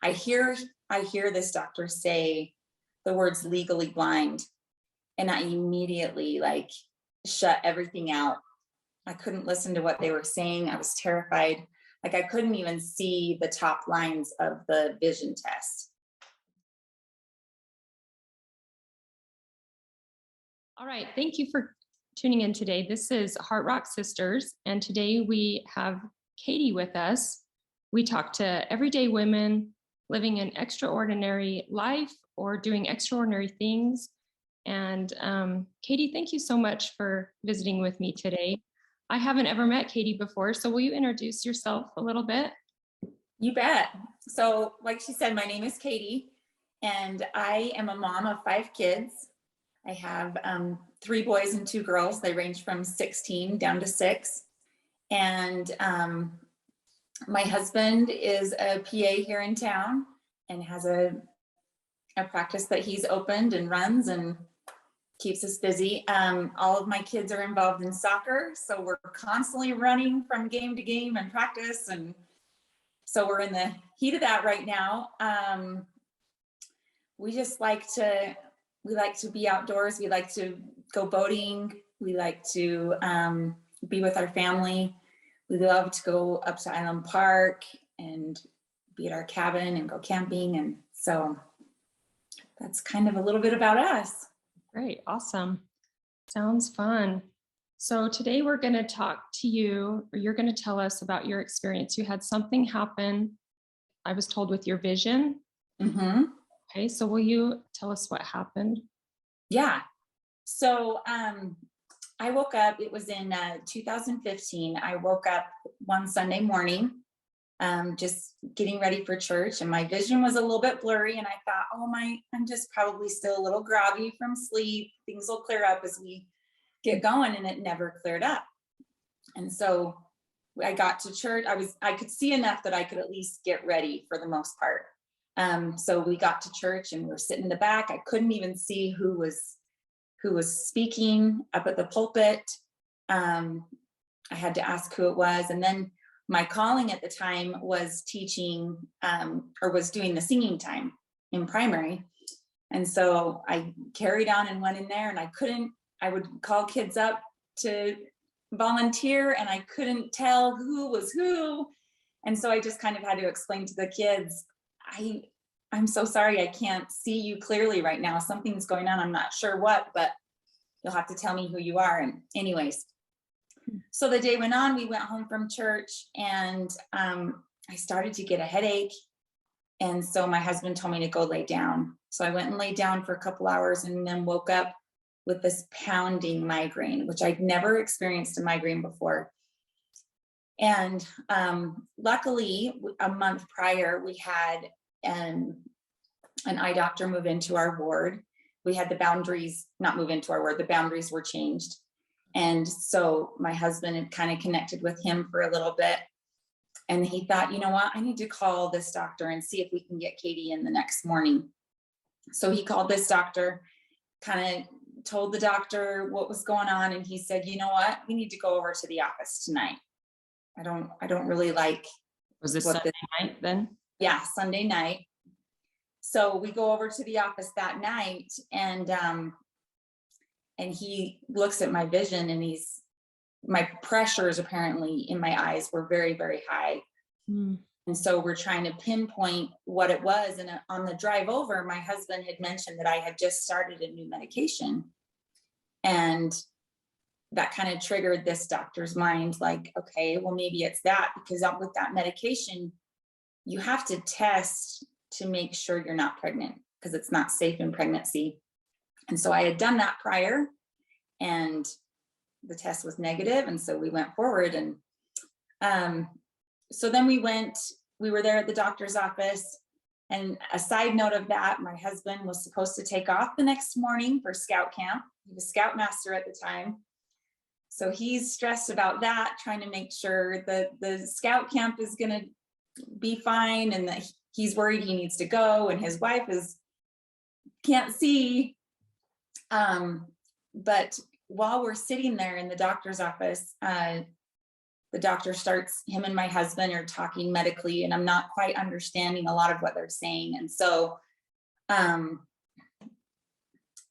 I hear this doctor say the words legally blind, and I immediately like shut everything out. I couldn't listen to what they were saying. I was terrified. Like I couldn't even see the top lines of the vision test. All right, thank you for tuning in today. This is Heart Rock Sisters, and today we have Katie with us. We talk to everyday women living an extraordinary life or doing extraordinary things. And Katie, thank you so much for visiting with me today. I haven't ever met Katie before, so will you introduce yourself a little bit? You bet. So like she said, my name is Katie, and I am a mom of 5 kids. I have 3 boys and 2 girls. They range from 16 down to 6. And my husband is a PA here in town and has a practice that he's opened and runs and keeps us busy. All of my kids are involved in soccer, so we're constantly running from game to game and practice. And so we're in the heat of that right now. We just like to be outdoors. We like to go boating. We like to be with our family. We love to go up to Island Park and be at our cabin and go camping. And so that's kind of a little bit about us. Great, awesome. Sounds fun. So today we're going to talk to you, or you're going to tell us about your experience. You had something happen, I was told, with your vision. Mm-hmm. Okay, so will you tell us what happened? Yeah. So I woke up, it was in 2015. I woke up one Sunday morning, just getting ready for church, and my vision was a little bit blurry. And I thought, I'm just probably still a little groggy from sleep. Things will clear up as we get going. And it never cleared up. And so I got to church. I could see enough that I could at least get ready for the most part. So we got to church and we were sitting in the back. I couldn't even see who was speaking up at the pulpit. I had to ask who it was. And then my calling at the time was teaching, or was doing the singing time in primary. And so I carried on and went in there, and I would call kids up to volunteer, and I couldn't tell who was who. And so I just kind of had to explain to the kids, I'm so sorry, I can't see you clearly right now. Something's going on. I'm not sure what, but you'll have to tell me who you are. And anyways, so the day went on, we went home from church, and I started to get a headache. And so my husband told me to go lay down. So I went and laid down for a couple hours, and then woke up with this pounding migraine, which I'd never experienced a migraine before. And luckily, a month prior, we had an eye doctor move into our ward. We had the boundaries, not move into our ward, the boundaries were changed. And so my husband had kind of connected with him for a little bit. And he thought, you know what, I need to call this doctor and see if we can get Katie in the next morning. So he called this doctor, kind of told the doctor what was going on. And he said, you know what, we need to go over to the office tonight. I don't really like. Was this Sunday night then? Yeah, Sunday night. So we go over to the office that night, and he looks at my vision, and my pressures apparently in my eyes were very, very high. Mm. And so we're trying to pinpoint what it was. And on the drive over, my husband had mentioned that I had just started a new medication. And that kind of triggered this doctor's mind, like, okay, well, maybe it's that, because with that medication, you have to test to make sure you're not pregnant, because it's not safe in pregnancy. And so I had done that prior, and the test was negative. And so we went forward. And so then we were there at the doctor's office. And a side note of that, my husband was supposed to take off the next morning for scout camp. He was scoutmaster at the time. So he's stressed about that, trying to make sure that the scout camp is going to be fine, and that he's worried he needs to go, and his wife can't see. But while we're sitting there in the doctor's office, the the doctor starts, him and my husband are talking medically, and I'm not quite understanding a lot of what they're saying. And so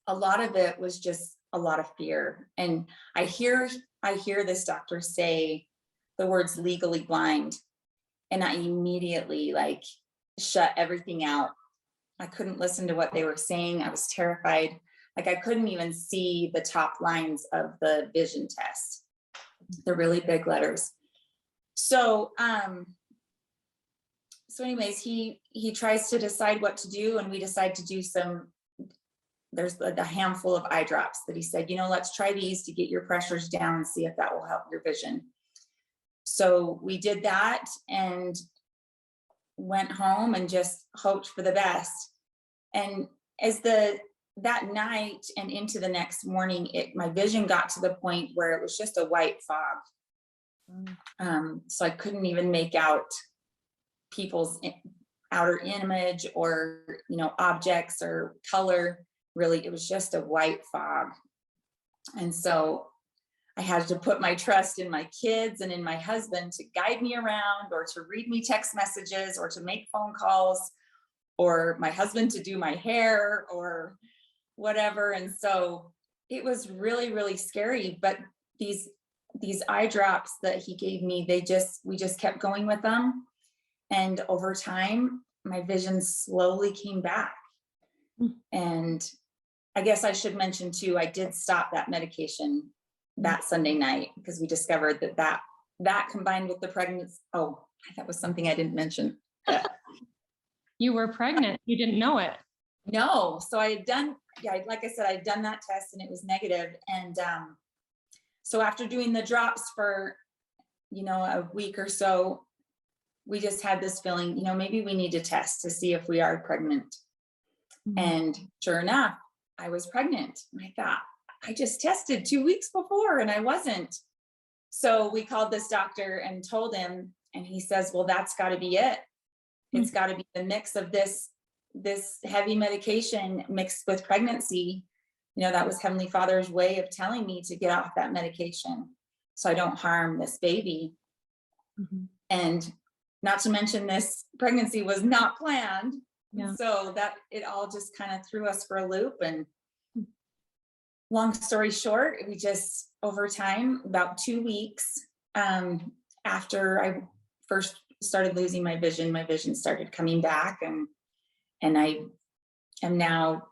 a lot of it was just a lot of fear. And I hear this doctor say the words legally blind, and I immediately like shut everything out. I couldn't listen to what they were saying. I was terrified. Like I couldn't even see the top lines of the vision test, the really big letters. So anyways, he tries to decide what to do, and we decide to do there's a handful of eye drops that he said, let's try these to get your pressures down and see if that will help your vision. So we did that and went home and just hoped for the best. And as that night and into the next morning, my vision got to the point where it was just a white fog. So I couldn't even make out people's outer image or, objects or color. Really, it was just a white fog. And so I had to put my trust in my kids and in my husband to guide me around, or to read me text messages, or to make phone calls, or my husband to do my hair or whatever. And so it was really, really scary. But these eye drops that he gave me, we just kept going with them. And over time, my vision slowly came back. And I guess I should mention too, I did stop that medication that Sunday night, because we discovered that combined with the pregnancy. Oh, that was something I didn't mention. You were pregnant. You didn't know it. No. So I had done, like I said, I'd done that test and it was negative. And so after doing the drops for, a week or so, we just had this feeling, maybe we need to test to see if we are pregnant. Mm-hmm. And sure enough, I was pregnant. And I thought, I just tested 2 weeks before and I wasn't. So we called this doctor and told him, and he says, well, that's got to be it. It's got to be the mix of this heavy medication mixed with pregnancy. That was Heavenly Father's way of telling me to get off that medication so I don't harm this baby. Mm-hmm. And not to mention, this pregnancy was not planned. Yeah. So that it all just kind of threw us for a loop. And long story short, we just, over time, about 2 weeks after I first started losing my vision started coming back, and I am now,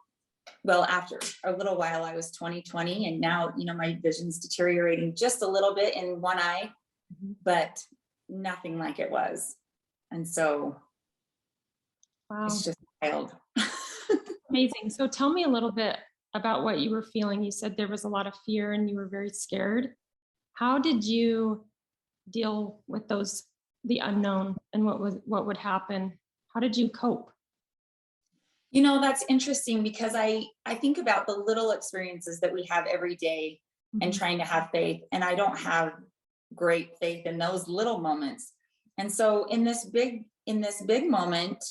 well, after a little while, I was 20/20, and now, my vision's deteriorating just a little bit in one eye, but nothing like it was. And so wow. It's just wild. Amazing. So tell me a little bit about what you were feeling. You said there was a lot of fear and you were very scared. How did you deal with the unknown, and what would happen? How did you cope? That's interesting, because I think about the little experiences that we have every day, mm-hmm. and trying to have faith. And I don't have great faith in those little moments. And so in this big moment,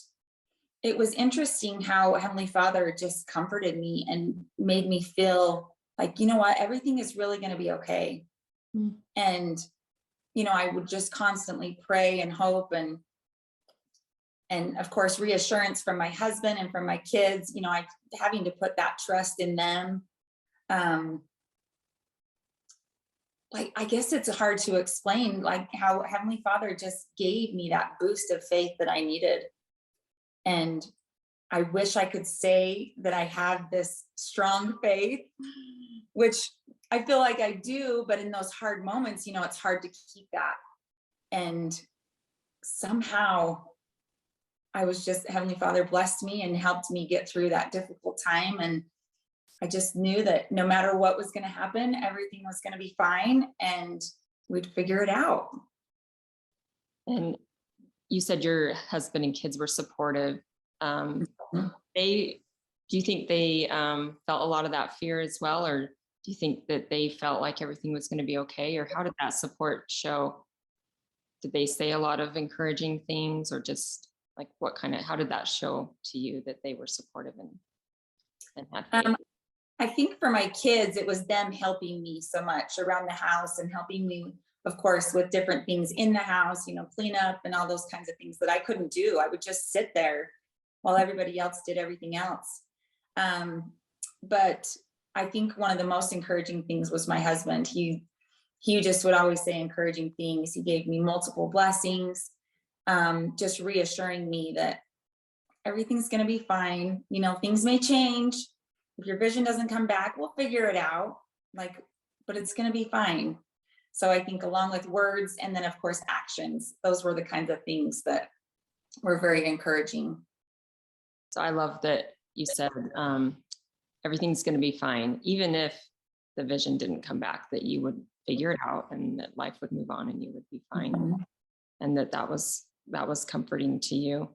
it was interesting how Heavenly Father just comforted me and made me feel like, what, everything is really going to be okay. Mm. And, I would just constantly pray and hope, and of course, reassurance from my husband and from my kids, having to put that trust in them. Like, I guess it's hard to explain, like, how Heavenly Father just gave me that boost of faith that I needed. And I wish I could say that I have this strong faith, which I feel like I do, but in those hard moments, it's hard to keep that. And somehow Heavenly Father blessed me and helped me get through that difficult time. And I just knew that no matter what was going to happen, everything was going to be fine and we'd figure it out. And you said your husband and kids were supportive. Do you think they felt a lot of that fear as well? Or do you think that they felt like everything was going to be okay? Or how did that support show? Did they say a lot of encouraging things, or just like how did that show to you that they were supportive and had faith? I think for my kids, it was them helping me so much around the house and helping me of course, with different things in the house, clean up and all those kinds of things that I couldn't do. I would just sit there while everybody else did everything else. But I think one of the most encouraging things was my husband. He just would always say encouraging things. He gave me multiple blessings, just reassuring me that everything's going to be fine. Things may change. If your vision doesn't come back, we'll figure it out. But it's going to be fine. So I think along with words and then of course actions, those were the kinds of things that were very encouraging. So I love that you said everything's going to be fine, even if the vision didn't come back, that you would figure it out and that life would move on and you would be fine. Mm-hmm. And that was comforting to you,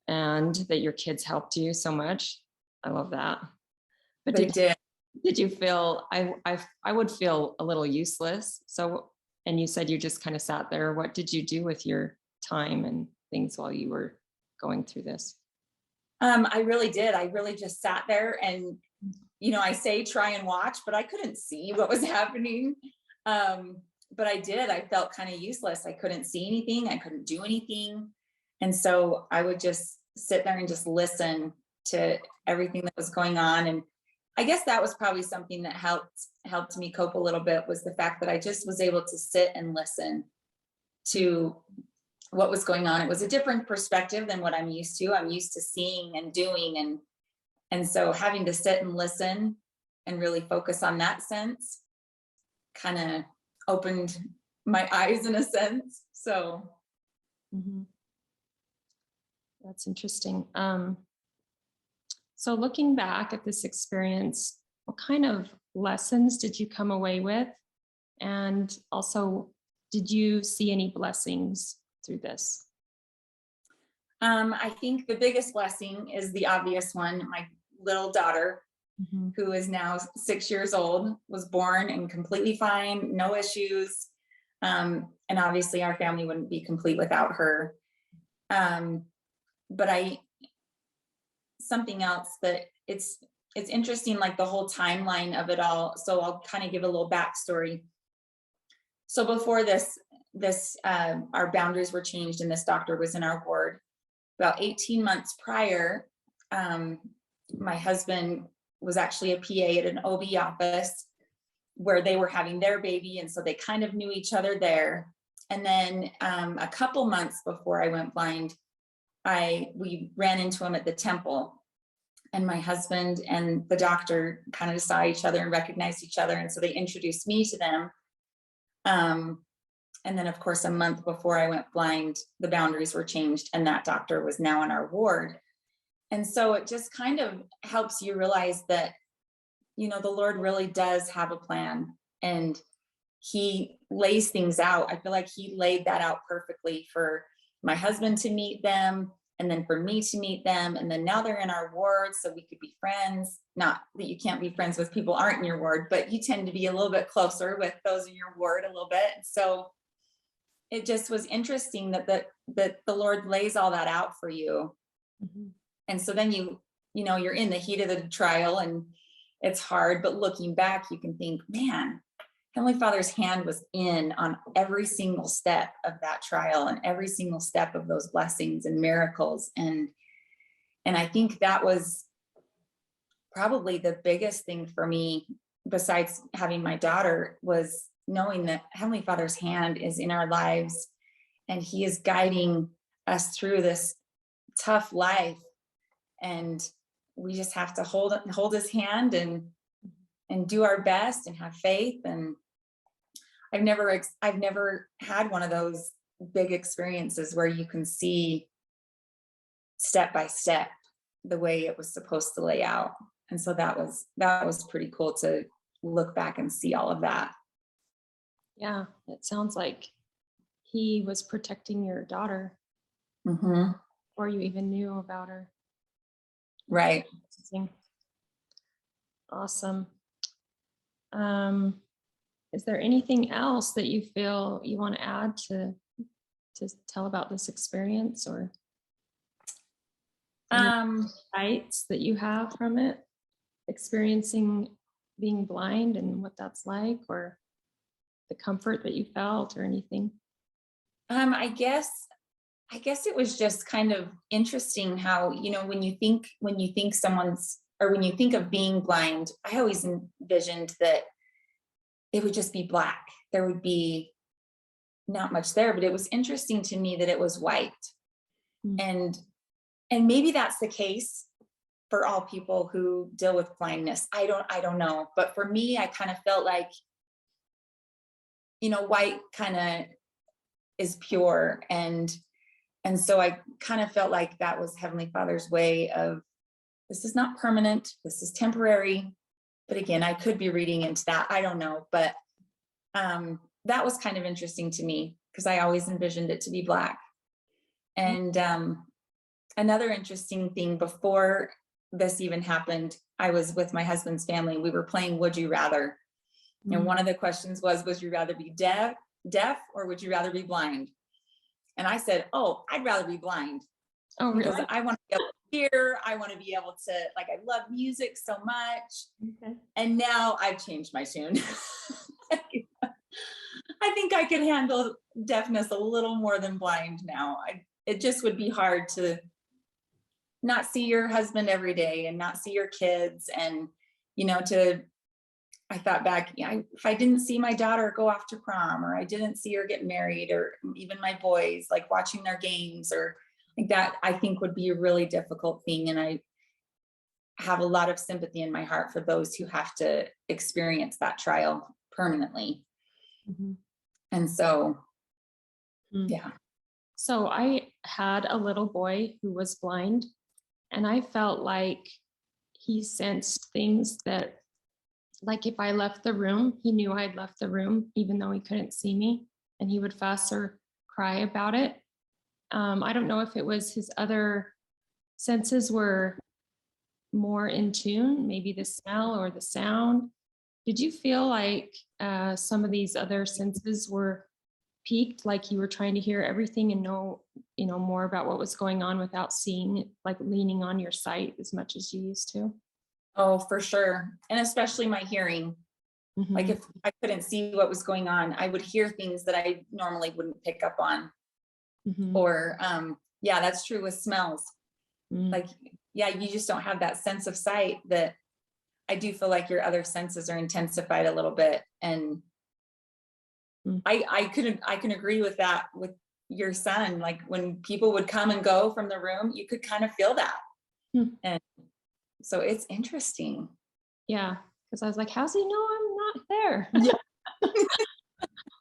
and that your kids helped you so much. I love that. But did you feel, I would feel a little useless. So, and you said you just kind of sat there. What did you do with your time and things while you were going through this? I really did. I really just sat there and, I say try and watch, but I couldn't see what was happening. But I did. I felt kind of useless. I couldn't see anything. I couldn't do anything. And so I would just sit there and just listen to everything that was going on. And I guess that was probably something that helped me cope a little bit, was the fact that I just was able to sit and listen to what was going on. It was a different perspective than what I'm used to. I'm used to seeing and doing. And so having to sit and listen and really focus on that sense kind of opened my eyes in a sense. So. Mm-hmm. That's interesting. So looking back at this experience, what kind of lessons did you come away with? And also, did you see any blessings through this? I think the biggest blessing is the obvious one. My little daughter, mm-hmm. who is now 6 years old, was born and completely fine, no issues. And obviously our family wouldn't be complete without her. But something else that it's interesting, like the whole timeline of it all. So I'll kind of give a little backstory. So before this, our boundaries were changed and this doctor was in our ward. About 18 months prior, my husband was actually a PA at an OB office where they were having their baby. And so they kind of knew each other there. And then a couple months before I went blind, we ran into him at the temple, and my husband and the doctor kind of saw each other and recognized each other. And so they introduced me to them. And then of course, a month before I went blind, the boundaries were changed and that doctor was now in our ward. And so it just kind of helps you realize that, the Lord really does have a plan, and he lays things out. I feel like he laid that out perfectly for my husband to meet them, and then for me to meet them. And then now they're in our ward, so we could be friends. Not that you can't be friends with people who aren't in your ward, but you tend to be a little bit closer with those in your ward a little bit. So it just was interesting that the Lord lays all that out for you. Mm-hmm. And so then you're in the heat of the trial and it's hard, but looking back, you can think, man, Heavenly Father's hand was in on every single step of that trial and every single step of those blessings and miracles. And I think that was probably the biggest thing for me, besides having my daughter, was knowing that Heavenly Father's hand is in our lives and he is guiding us through this tough life. And we just have to hold his hand and do our best and have faith. And I've never had one of those big experiences where you can see step by step the way it was supposed to lay out. And so that was pretty cool to look back and see all of that. Yeah, it sounds like he was protecting your daughter, mm-hmm. before you even knew about her. Right. Awesome. Is there anything else that you feel you want to add to tell about this experience, or insights that you have from it, experiencing being blind and what that's like, or the comfort that you felt or anything? I guess it was just kind of interesting how, when you think someone's, or when you think of being blind, I always envisioned that it would just be black. There would be not much there, but it was interesting to me that it was white. Mm. And maybe that's the case for all people who deal with blindness. I don't know. But for me, I kind of felt like, white kind of is pure. And so I kind of felt like that was Heavenly Father's way of, this is not permanent, this is temporary. But again, I could be reading into that. I don't know. But that was kind of interesting to me because I always envisioned it to be black. And another interesting thing, before this even happened, I was with my husband's family. We were playing Would You Rather. And one of the questions was, would you rather be deaf or would you rather be blind? And I said, oh, I'd rather be blind. Oh, really? Because I want to be able to hear. I want to be able to, I love music so much. Okay. And now I've changed my tune. I think I could handle deafness a little more than blind now. It just would be hard to not see your husband every day and not see your kids. And, I thought back, if I didn't see my daughter go off to prom, or I didn't see her get married, or even my boys, watching their games or like that, I think would be a really difficult thing. And I have a lot of sympathy in my heart for those who have to experience that trial permanently. Mm-hmm. And so, Mm. yeah. So I had a little boy who was blind, and I felt like he sensed things that, like if I left the room, he knew I'd left the room, even though he couldn't see me, and he would fuss or cry about it. I don't know if it was his other senses were more in tune, maybe the smell or the sound. Did you feel like some of these other senses were peaked, like you were trying to hear everything and know, more about what was going on without seeing it, like leaning on your sight as much as you used to? Oh, for sure. And especially my hearing. Mm-hmm. Like if I couldn't see what was going on, I would hear things that I normally wouldn't pick up on. Mm-hmm. Or yeah, that's true with smells. Mm-hmm. You just don't have that sense of sight. That I do feel like your other senses are intensified a little bit. And I can agree with that with your son. Like when people would come and go from the room, you could kind of feel that. Mm-hmm. And so it's interesting. Yeah, because I was like, how's he know I'm not there? Yeah.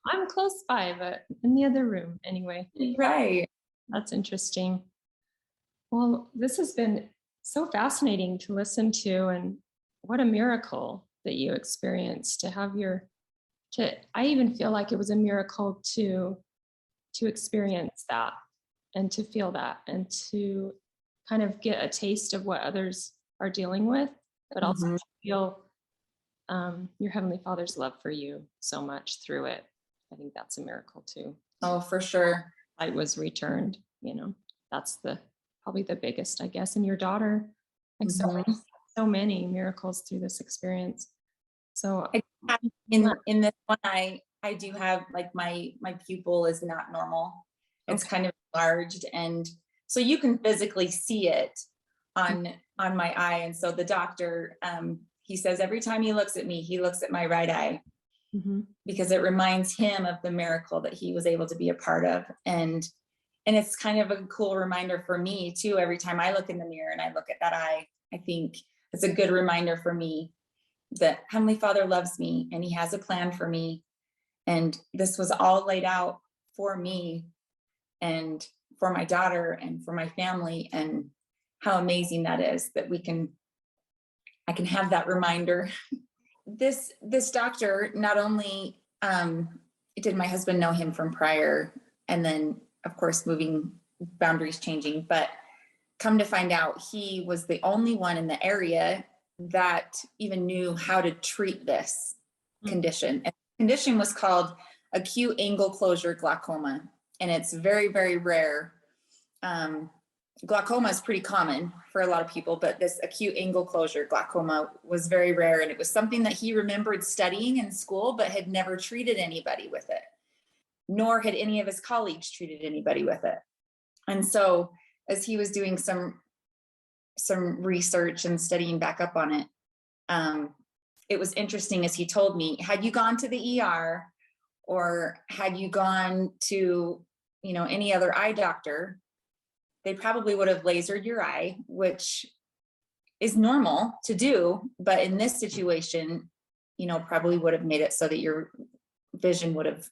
I'm close by, but in the other room anyway. Right. That's interesting. Well, this has been so fascinating to listen to, and what a miracle that you experienced to have I even feel like it was a miracle to experience that and to feel that and to kind of get a taste of what others are dealing with, but also to feel your Heavenly Father's love for you so much through it. I think that's a miracle too. Oh, for sure. I was returned, that's probably the biggest, I guess. And your daughter, like so many miracles through this experience. So in this one, I do have my pupil is not normal. It's kind of enlarged, and so you can physically see it on my eye. And so the doctor, he says every time he looks at me, he looks at my right eye. Mm-hmm. Because it reminds him of the miracle that he was able to be a part of. And it's kind of a cool reminder for me too. Every time I look in the mirror and I look at that eye, I think it's a good reminder for me that Heavenly Father loves me and he has a plan for me. And this was all laid out for me and for my daughter and for my family. And how amazing that is that I can have that reminder. This doctor, not only did my husband know him from prior, and then of course moving, boundaries changing, but come to find out he was the only one in the area that even knew how to treat this condition. And the condition was called acute angle closure glaucoma, and it's very, very rare. glaucoma is pretty common for a lot of people, but this acute angle closure glaucoma was very rare. And it was something that he remembered studying in school, but had never treated anybody with it, nor had any of his colleagues treated anybody with it. And so as he was doing some research and studying back up on it, it was interesting as he told me, had you gone to the ER or had you gone to, any other eye doctor, they probably would have lasered your eye, which is normal to do. But in this situation, probably would have made it so that your vision would have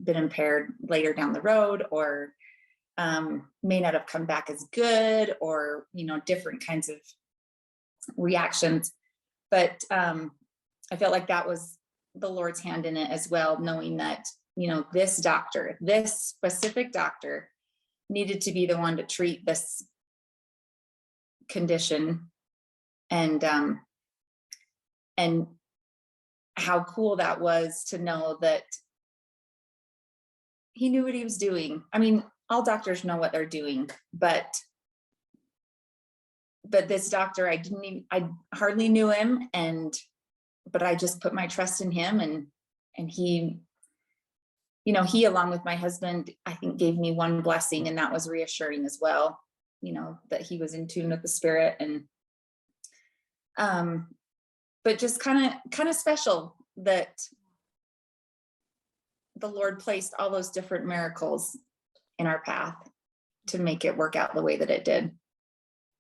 been impaired later down the road, or may not have come back as good, or, different kinds of reactions. But I felt like that was the Lord's hand in it as well, knowing that, this specific doctor needed to be the one to treat this condition. And how cool that was to know that he knew what he was doing. I mean, all doctors know what they're doing, but this doctor, I hardly knew him, but I just put my trust in him, and he, he, along with my husband, I think gave me one blessing, and that was reassuring as well, that he was in tune with the Spirit. And but just kind of special that the Lord placed all those different miracles in our path to make it work out the way that it did.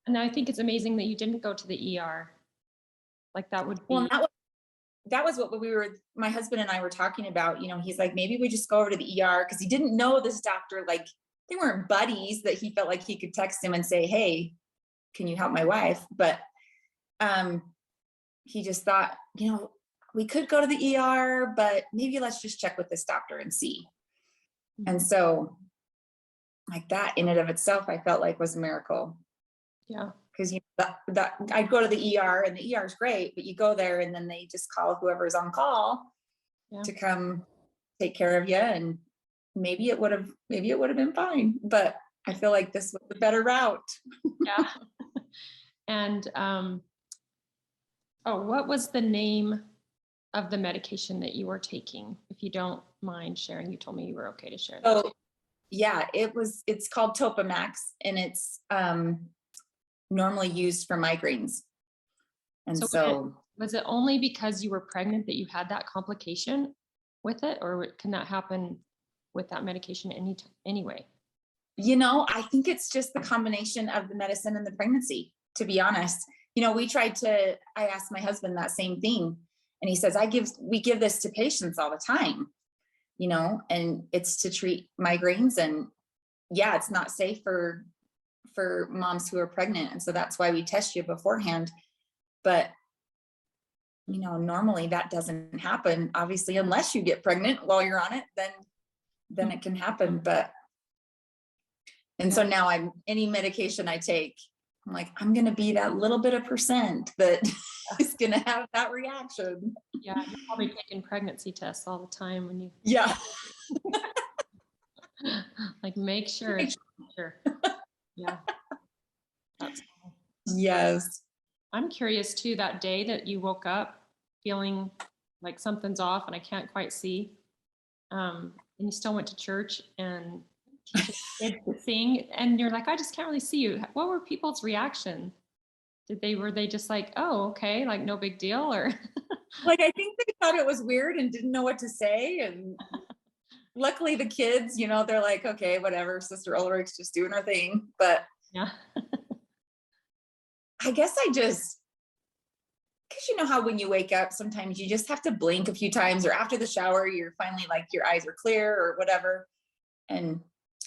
And I think it's amazing that you didn't go to the ER. Like that would be. Well, that was what my husband and I were talking about. He's like, maybe we just go over to the ER, because he didn't know this doctor. Like, they weren't buddies that he felt like he could text him and say, hey, can you help my wife? But he just thought, we could go to the ER, but maybe let's just check with this doctor and see. And so, like, that in and of itself, I felt like was a miracle. Yeah. Because that I'd go to the ER, and the ER is great, but you go there and then they just call whoever's on call to come take care of you, and maybe it would have been fine, but I feel like this was the better route. Yeah. And what was the name of the medication that you were taking? If you don't mind sharing, you told me you were okay to share that. So yeah, it's called Topamax, and it's normally used for migraines. And so was it only because you were pregnant that you had that complication with it, or can that happen with that medication anyway? I think it's just the combination of the medicine and the pregnancy, to be honest. I asked my husband that same thing, and he says, we give this to patients all the time, and it's to treat migraines. And yeah, it's not safe for moms who are pregnant. And so that's why we test you beforehand. But, normally that doesn't happen, obviously, unless you get pregnant while you're on it, then it can happen. And so now any medication I take, I'm like, I'm going to be that little bit of percent that is going to have that reaction. Yeah. You're probably taking pregnancy tests all the time when you. Yeah. Like, make sure. Yeah. That's cool. Yes. I'm curious too, that day that you woke up feeling like something's off and I can't quite see, and you still went to church and kids to sing, and you're like, I just can't really see you. What were people's reaction? Were they just like, oh, okay, like no big deal? Or like, I think they thought it was weird and didn't know what to say. And luckily the kids, they're like, okay, whatever, Sister Ulrich's just doing her thing. But yeah. I guess because how when you wake up, sometimes you just have to blink a few times, or after the shower, you're finally like, your eyes are clear or whatever. And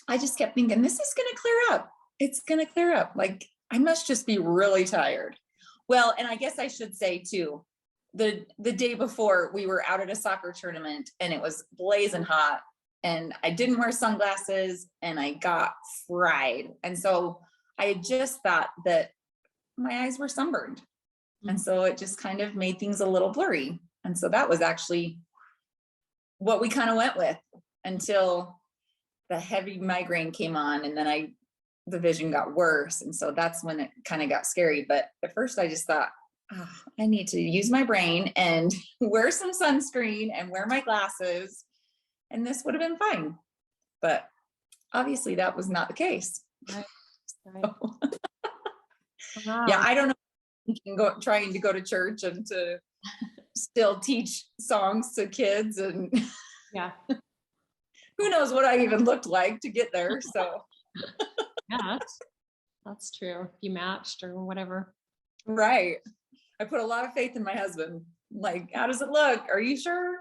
I just kept thinking, this is going to clear up. It's going to clear up. Like, I must just be really tired. Well, and I guess I should say too, the day before, we were out at a soccer tournament and it was blazing hot, and I didn't wear sunglasses and I got fried. And so I had just thought that my eyes were sunburned. And so it just kind of made things a little blurry. And so that was actually what we kind of went with until the heavy migraine came on. And then I the vision got worse. And so that's when it kind of got scary. But at first I just thought, oh, I need to use my brain and wear some sunscreen and wear my glasses, and this would have been fine. But obviously that was not the case. Right. Right. So, Wow. yeah, I don't know if you can go trying to go to church and to still teach songs to kids, and Yeah. who knows what I even looked like to get there. So Yeah, that's true. If you matched or whatever. right. I put a lot of faith in my husband. Like, how does it look? Are you sure?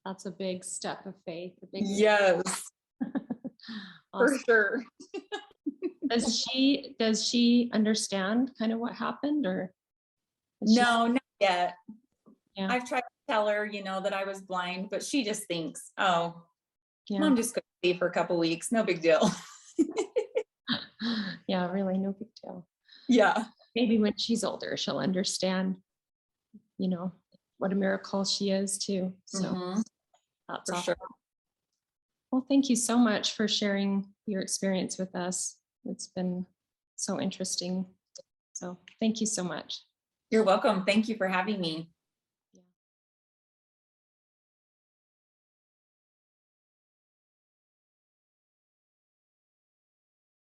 That's a big step of faith. A big Yes, for Awesome. sure. Does she understand kind of what happened, or is she- No, not yet. Yeah. I've tried to tell her, that I was blind, but she just thinks, oh, Yeah. Mom just couldn't see for a couple weeks. No big deal. Yeah, really no big deal. Yeah. Maybe when she's older, she'll understand, what a miracle she is too. So Mhm, that's for awesome. sure. Well, thank you so much for sharing your experience with us. It's been so interesting. So thank you so much. You're welcome. Thank you for having me.